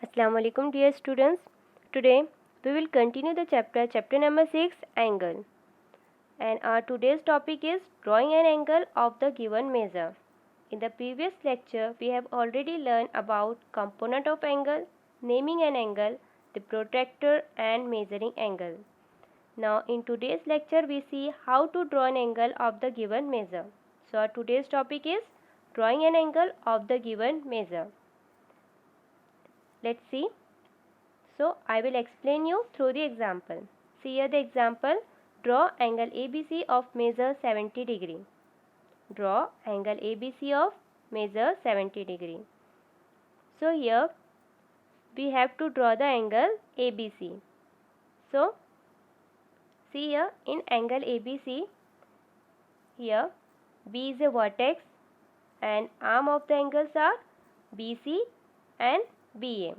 Assalamu alaikum dear students. Today we will continue the chapter number 6 angle, and our today's topic is drawing an angle of the given measure. In the previous lecture we have already learned about component of angle, naming an angle, the protractor and measuring angle. Now in today's lecture we see how to draw an angle of the given measure. So our today's topic is drawing an angle of the given measure. Let's see. So I will explain you through the example. See here the example. Draw angle ABC of measure 70 degree. Draw angle ABC of measure 70 degree. So here we have to draw the angle ABC. So see here in angle ABC, here B is a vertex and arm of the angles are BC and BA,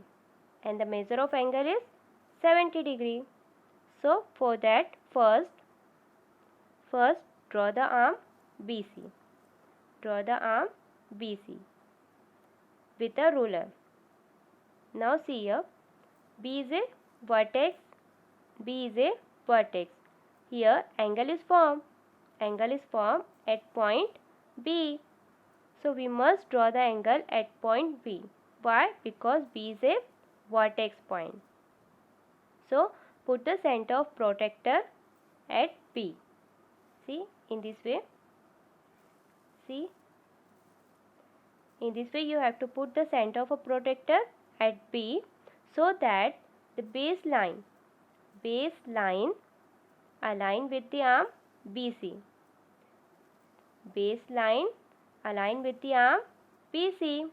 and the measure of angle is 70 degree. So for that first draw the arm BC. Draw the arm BC with a ruler. Now see here, B is a vertex. B is a vertex. Here angle is formed. Angle is formed at point B. So we must draw the angle at point B. Why? Because B is a vertex point. So put the center of protractor at B. See in this way. See, in this way you have to put the center of a protractor at B so that the baseline align with the arm BC. Baseline align with the arm BC.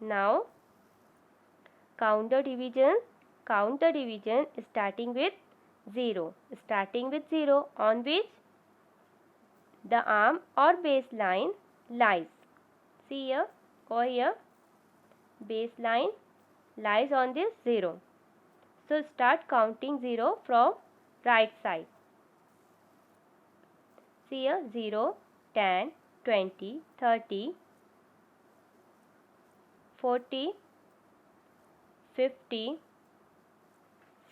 Now count the division starting with 0. Starting with 0 on which the arm or baseline lies. See here, over here, baseline lies on this 0. So start counting 0 from right side. See here, 0, 10, 20, 30, 40, 50,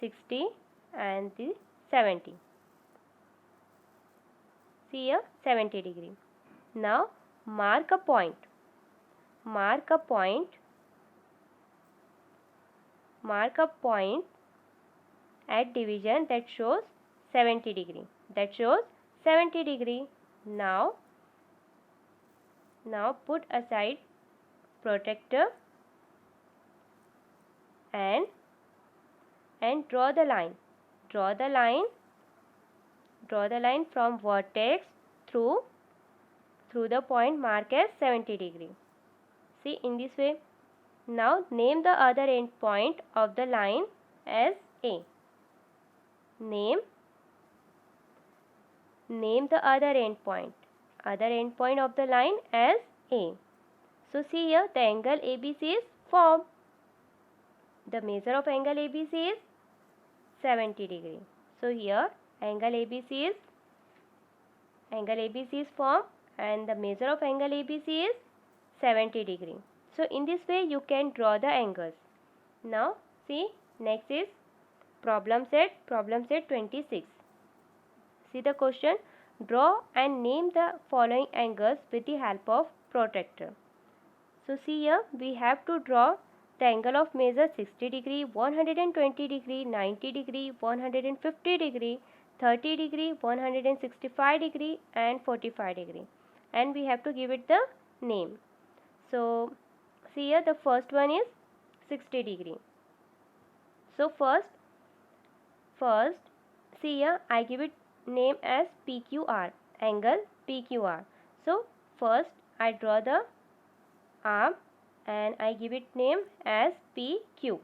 60 and the 70. See here, 70 degree. Now mark a point at division that shows 70 degree. Now put aside protractor and draw the line. Draw the line from vertex through the point marked as 70 degree. See in this way. Now name the other end point of the line as A. Name the other end point of the line as A. So see here the angle ABC is formed. The measure of angle ABC is 70 degree. So here angle ABC is formed and the measure of angle ABC is 70 degree. So in this way you can draw the angles. Now see, next is problem set 26. See the question. Draw and name the following angles with the help of protractor. So see here we have to draw the angle of measure 60 degree, 120 degree, 90 degree, 150 degree, 30 degree, 165 degree and 45 degree, and we have to give it the name. So see here the first one is 60 degree. So first see here I give it name as PQR, angle PQR. So first I draw the arm and I give it name as PQ,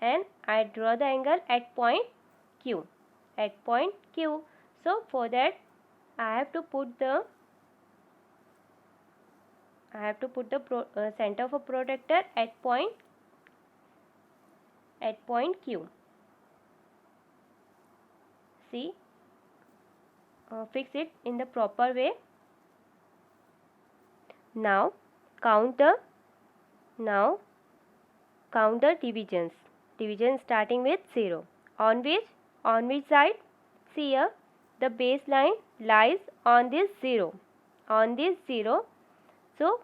and I draw the angle at point Q. So for that I have to put the center of a protractor at point Q. See, fix it in the proper way. Now count the count the divisions. Division starting with 0. On which side? See here, the baseline lies on this 0. On this 0. So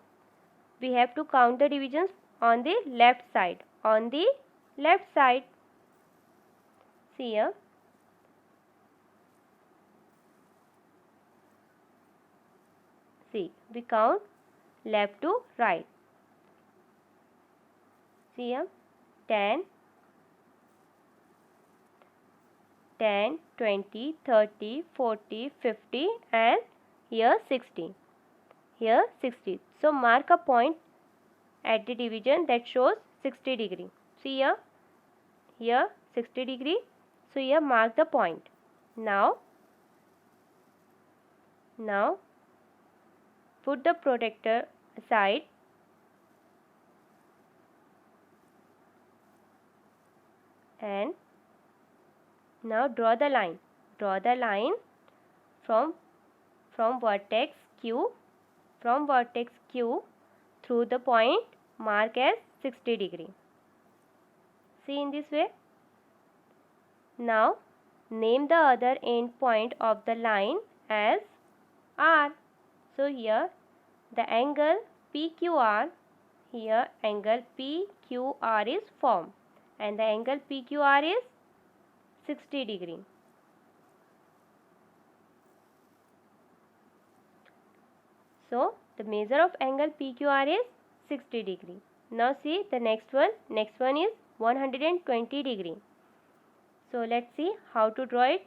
we have to count the divisions on the left side. On the left side. See here. See, we count left to right. See here, 10, 20, 30, 40, 50 and here 60. Here 60. So mark a point at the division that shows 60 degree. See here, here 60 degree. So here mark the point. Now put the protractor aside and now draw the line. Draw the line from vertex Q, through the point marked as 60 degree. See in this way. Now name the other end point of the line as R. So here the angle PQR, here angle PQR is formed and the angle PQR is 60 degree. So the measure of angle PQR is 60 degree. Now see the next one. Next one is 120 degree. So let's see how to draw it.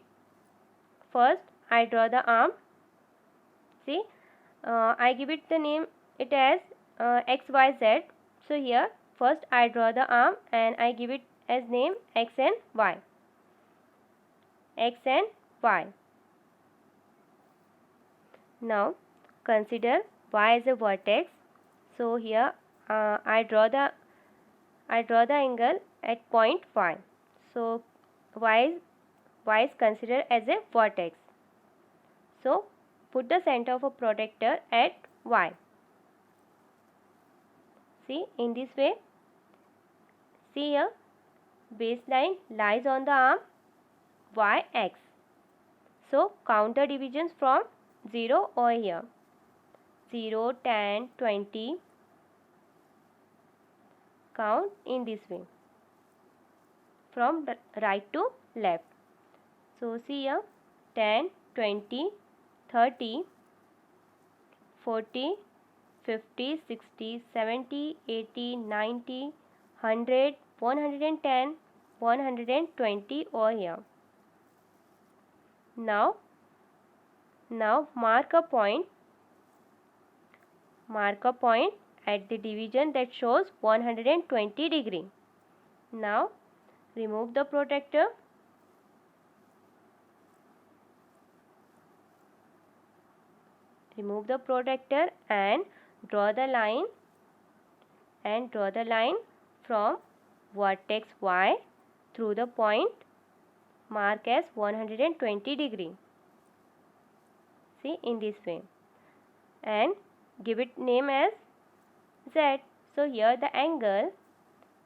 First I draw the arm. See, I give it the name it as XYZ. So here first I draw the arm and I give it as name X and Y. X and Y. Now consider Y as a vertex. So here I draw the angle at point Y. So Y is considered as a vertex. So put the center of a protractor at Y. See in this way. See here, baseline lies on the arm YX. So count the divisions from 0 over here. 0, 10, 20. Count in this way from the right to left. So see here, 10, 20, 30, 40, 50, 60, 70, 80, 90, 100, 110, 120 over here. Now mark a point at the division that shows 120 degree. Now remove the protractor. Remove the protractor and draw the line from vertex Y through the point marked as 120 degree. See in this way and give it name as Z. So here the angle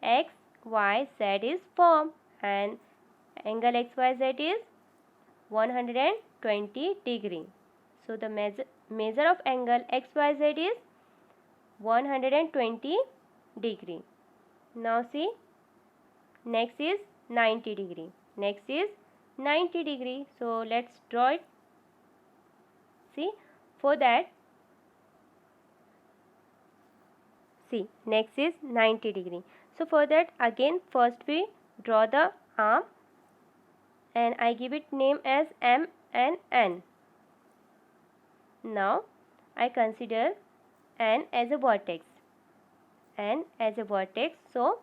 XYZ is formed and angle XYZ is 120 degree. So the measure of angle XYZ is 120 degree. Now see, next is 90 degree. Next is 90 degree. So let's draw it. See, for that, see, next is 90 degree. So for that, again first we draw the arm and I give it name as M and N. Now I consider N as a vertex. N as a vertex. So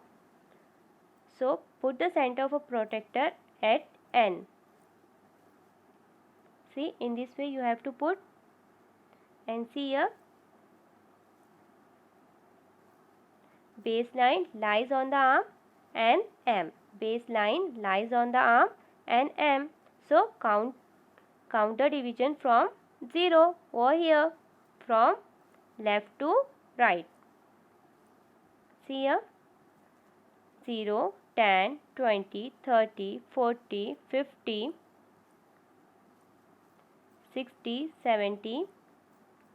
put the center of a protractor at N. See, in this way you have to put, and see here, baseline lies on the arm and M. Baseline lies on the arm and M. So count the division from 0 over here, from left to right. See here, 0, 10, 20, 30, 40, 50, 60, 70,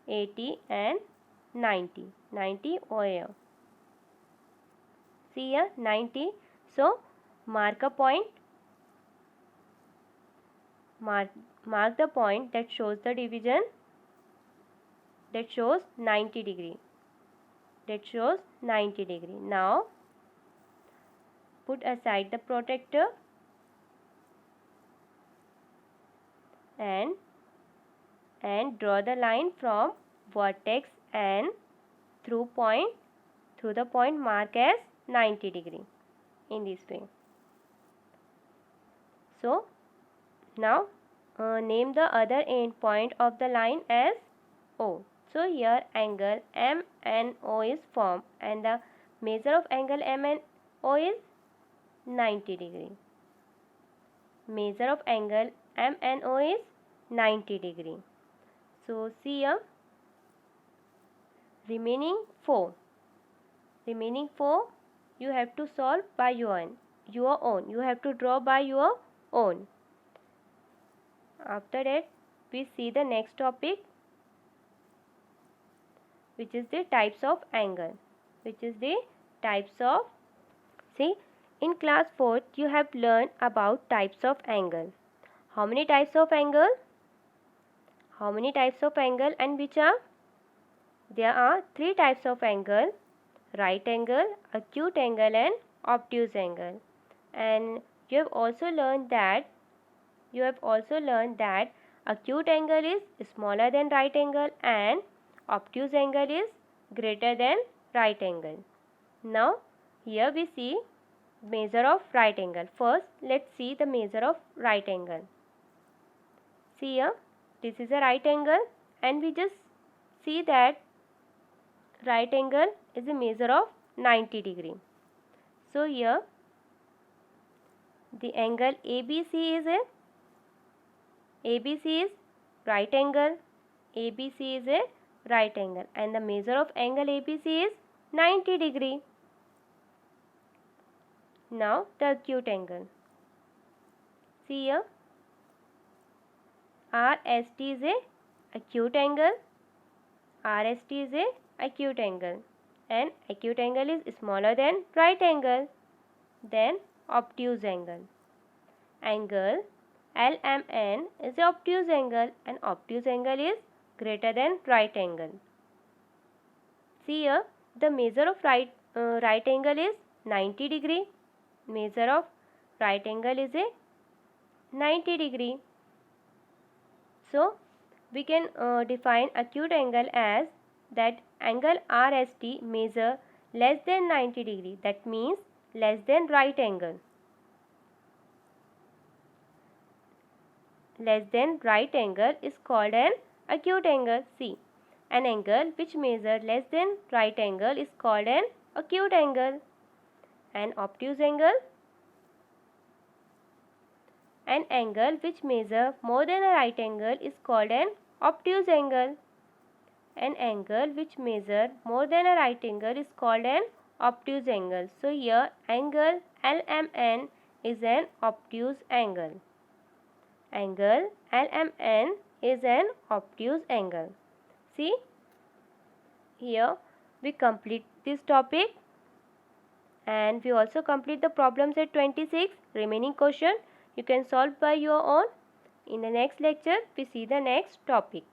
80 and 90. 90 over here. See here 90. So mark a point. Mark the point that shows the division, that shows 90 degree. That shows 90 degree. Now put aside the protractor and draw the line from vertex and through the point marked as 90 degree in this way. So now name the other end point of the line as O. So here angle MNO is formed and the measure of angle MNO is 90 degree. Measure of angle MNO is 90 degree. So see here remaining 4 you have to solve by your own. You have to draw by your own. After that we see the next topic, which is the types of angle. See, in class 4th you have learned about types of angle. How many types of angle? And which are? There are 3 types of angle: right angle, acute angle and obtuse angle. And you have also learned that acute angle is smaller than right angle and obtuse angle is greater than right angle. Now here we see measure of right angle. First let's see the measure of right angle. See here, this is a right angle and we just see that right angle is a measure of 90 degree. So here the angle ABC is right angle. ABC is a right angle and the measure of angle ABC is 90 degree. Now the acute angle. See here, RST is a acute angle. RST is a acute angle and acute angle is smaller than right angle. Then obtuse angle. Angle LMN is a obtuse angle and obtuse angle is greater than right angle. See here, the measure of right angle is 90 degree. Measure of right angle is a 90 degree. So we can define acute angle as that angle RST measure less than 90 degree. That means less than right angle. Less than right angle is called an acute angle. See, an angle which measure less than right angle is called an acute angle. An obtuse angle, an angle which measure more than a right angle is called an obtuse angle. An angle which measure more than a right angle is called an obtuse angle. So here angle LMN is an obtuse angle. Angle LMN is an obtuse angle. See, here we complete this topic and we also complete the problem set 26. Remaining question you can solve by your own. In the next lecture we see the next topic.